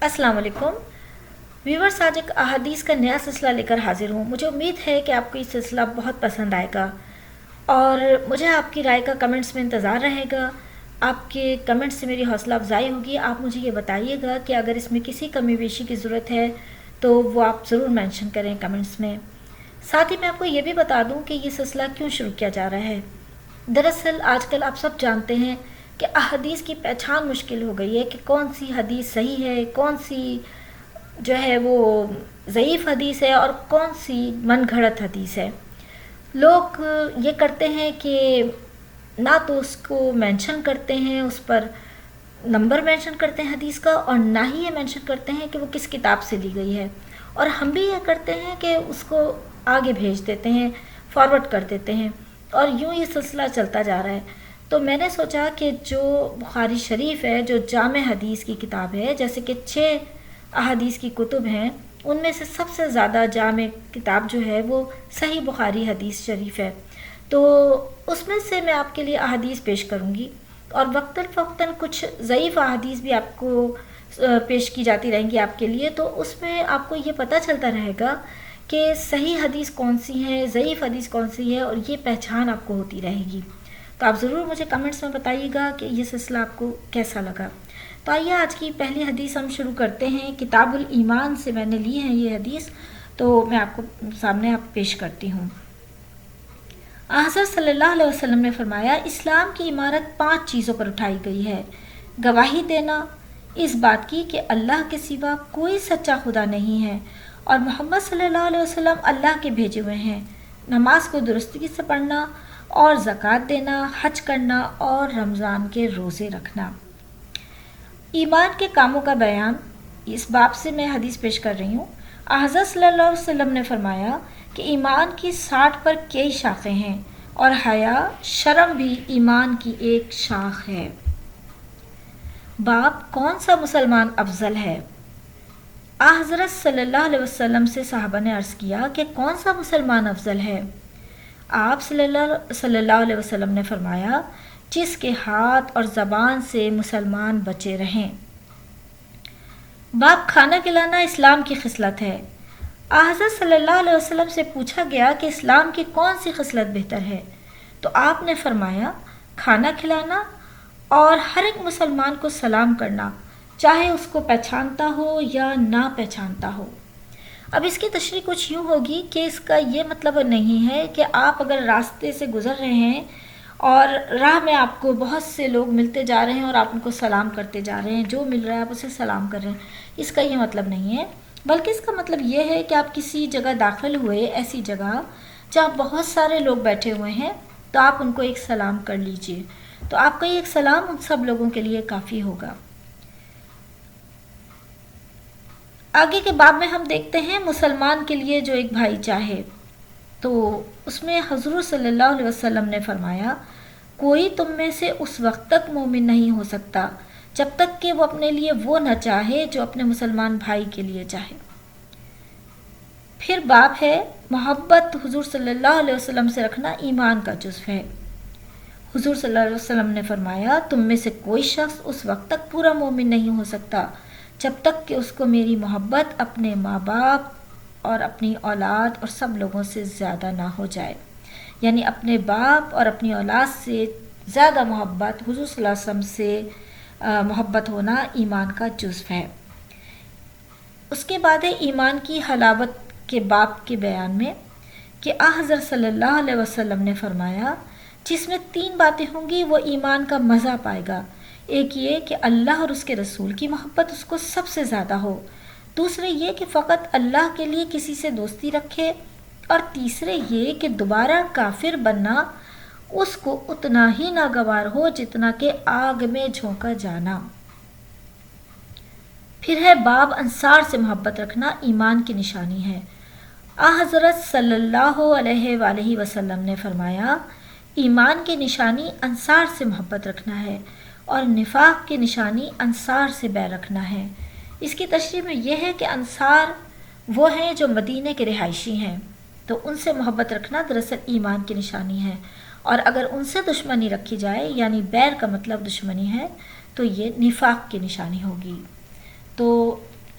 अस्सलाम वालेकुम व्यूवर्स। आज एक अहादीस का नया सिलसिला लेकर हाजिर हूँ। मुझे उम्मीद है कि आपको ये सिलसिला बहुत पसंद आएगा और मुझे आपकी राय का कमेंट्स में इंतज़ार रहेगा। आपके कमेंट्स से मेरी हौसला अफजाई होगी। आप मुझे ये बताइएगा कि अगर इसमें किसी कमी बेशी की ज़रूरत है तो वो आप ज़रूर मेंशन करें कमेंट्स में। साथ ही मैं आपको ये भी बता दूँ कि ये सिलसिला क्यों शुरू किया जा रहा है। दरअसल आजकल आप सब जानते हैं कि अहादीस की पहचान मुश्किल हो गई है कि कौन सी हदीस सही है, कौन सी जो है वो ज़ईफ़ हदीस है और कौन सी मन घड़त हदीस है। लोग ये करते हैं कि ना तो उसको मेंशन करते हैं, उस पर नंबर मेंशन करते हैं हदीस का, और ना ही ये मेंशन करते हैं कि वो किस किताब से ली गई है। और हम भी ये करते हैं कि उसको आगे भेज देते हैं, फॉरवर्ड कर देते हैं, और यूँ ये सिलसिला चलता जा रहा है। तो मैंने सोचा कि जो बुखारी शरीफ है, जो जामे हदीस की किताब है, जैसे कि 6 अहादीस की कुतुब हैं, उनमें से सबसे ज़्यादा जामे किताब जो है वो सही बुखारी हदीस शरीफ है। तो उसमें से मैं आपके लिए अहादीस पेश करूँगी और वक्तन फ़वक्तन कुछ ज़ईफ़ अहादीस भी आपको पेश की जाती रहेंगी आपके लिए। तो उसमें आपको ये पता चलता रहेगा कि सही हदीस कौन सी है, ज़ईफ़ हदीस कौन सी है, और ये पहचान आपको होती रहेगी। तो आप ज़रूर मुझे कमेंट्स में बताइएगा कि ये सिलसिला आपको कैसा लगा। तो आइए आज की पहली हदीस हम शुरू करते हैं। किताबुल ईमान से मैंने ली है ये हदीस, तो मैं आपको सामने पेश करती हूँ। हज़रत सल्लल्लाहु अलैहि वसल्लम ने फरमाया, इस्लाम की इमारत 5 चीज़ों पर उठाई गई है। गवाही देना इस बात की कि अल्लाह के सिवा कोई सच्चा खुदा नहीं है और मोहम्मद सल्लल्लाहु अलैहि वसल्लम अल्लाह के भेजे हुए हैं। नमाज को दुरुस्ती से पढ़ना और ज़कात देना, हज करना और रमज़ान के रोज़े रखना। ईमान के कामों का बयान, इस बाब से मैं हदीस पेश कर रही हूँ। हज़रत सल्लल्लाहु अलैहि वसल्लम ने फरमाया कि ईमान की 60 पर कई शाखें हैं और हया शर्म भी ईमान की एक शाख है। बाप कौन सा मुसलमान अफजल है? हज़रत सल्लल्लाहु अलैहि वसल्लम से साहबा ने अर्ज़ किया कि कौन सा मुसलमान अफजल है? आप सल्लल्लाहु अलैहि वसल्लम ने फरमाया, जिसके हाथ और ज़बान से मुसलमान बचे रहें। बाप खाना खिलाना इस्लाम की खिसलत है। हज़रत सल्लल्लाहु अलैहि वसल्लम से पूछा गया कि इस्लाम की कौन सी खिसलत बेहतर है, तो आपने फरमाया खाना खिलाना और हर एक मुसलमान को सलाम करना, चाहे उसको पहचानता हो या ना पहचानता हो। अब इसकी तशरीह कुछ यूँ होगी कि इसका ये मतलब नहीं है कि आप अगर रास्ते से गुज़र रहे हैं और राह में आपको बहुत से लोग मिलते जा रहे हैं और आप उनको सलाम करते जा रहे हैं, जो मिल रहा है आप उसे सलाम कर रहे हैं, इसका ये मतलब नहीं है। बल्कि इसका मतलब ये है कि आप किसी जगह दाखिल हुए, ऐसी जगह जहाँ बहुत सारे लोग बैठे हुए हैं, तो आप उनको एक सलाम कर लीजिए। तो आपका ये एक सलाम उन सब लोगों के लिए काफ़ी होगा। आगे के बाब में हम देखते हैं मुसलमान के लिए जो एक भाई चाहे, तो उसमें हुज़ूर सल्लल्लाहु अलैहि वसल्लम ने फरमाया, कोई तुम में से उस वक्त तक मोमिन नहीं हो सकता जब तक कि वो अपने लिए वो न चाहे जो अपने मुसलमान भाई के लिए चाहे। फिर बाब है मोहब्बत हुज़ूर सल्लल्लाहु अलैहि वसल्लम से रखना ईमान का जुज़्व है। हुज़ूर सल्लल्लाहु अलैहि वसल्लम ने फरमाया, तुम में से कोई शख्स उस वक्त तक पूरा मोमिन नहीं हो सकता जब तक कि उसको मेरी मोहब्बत अपने माँ बाप और अपनी औलाद और सब लोगों से ज़्यादा ना हो जाए। यानी अपने बाप और अपनी औलाद से ज़्यादा मोहब्बत, हुज़ूर सल्लल्लाहु अलैहि वसल्लम से मोहब्बत होना ईमान का जुज़्व है। उसके बाद है ईमान की हलावत के बाप के बयान में कि हज़रत सल्लल्लाहु अलैहि वसल्लम ने फरमाया, जिसमें 3 बातें होंगी वो ईमान का मज़ा पाएगा। एक ये कि अल्लाह और उसके रसूल की मोहब्बत उसको सबसे ज़्यादा हो, दूसरे ये कि फ़कत अल्लाह के लिए किसी से दोस्ती रखे, और तीसरे ये कि दोबारा काफिर बनना उसको उतना ही नागवार हो जितना कि आग में झोंका जाना। फिर है बाब अंसार से मोहब्बत रखना ईमान की निशानी है। हज़रत सल्लल्लाहु अलैहि वसल्लम ने फरमाया, ईमान की निशानी अंसार से मोहब्बत रखना है और निफाक की निशानी अंसार से बैर रखना है। इसकी तशरीह में यह है कि अंसार वो हैं जो मदीने के रिहायशी हैं, तो उनसे मोहब्बत रखना दरअसल ईमान की निशानी है, और अगर उनसे दुश्मनी रखी जाए यानी बैर का मतलब दुश्मनी है, तो ये निफाक की निशानी होगी। तो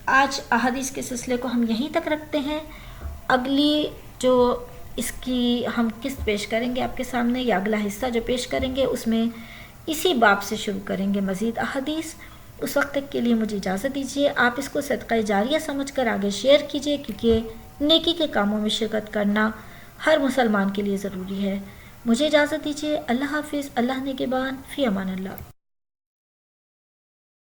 آج احادیث کے سلسلے کو ہم یہیں تک رکھتے ہیں. اگلی جو اس کی ہم قسط پیش کریں گے آپ کے سامنے، یا اگلا حصہ جو پیش کریں گے، اس میں اسی باب سے شروع کریں گے مزید احادیث. اس وقت تک کے لیے مجھے اجازت دیجیے. آپ اس کو صدقہ جاریہ سمجھ کر آگے شیئر کیجیے، کیونکہ نیکی کے کاموں میں شرکت کرنا ہر مسلمان کے لیے ضروری ہے. مجھے اجازت دیجیے. اللہ حافظ. اللہ نگہبان. فی امان اللہ.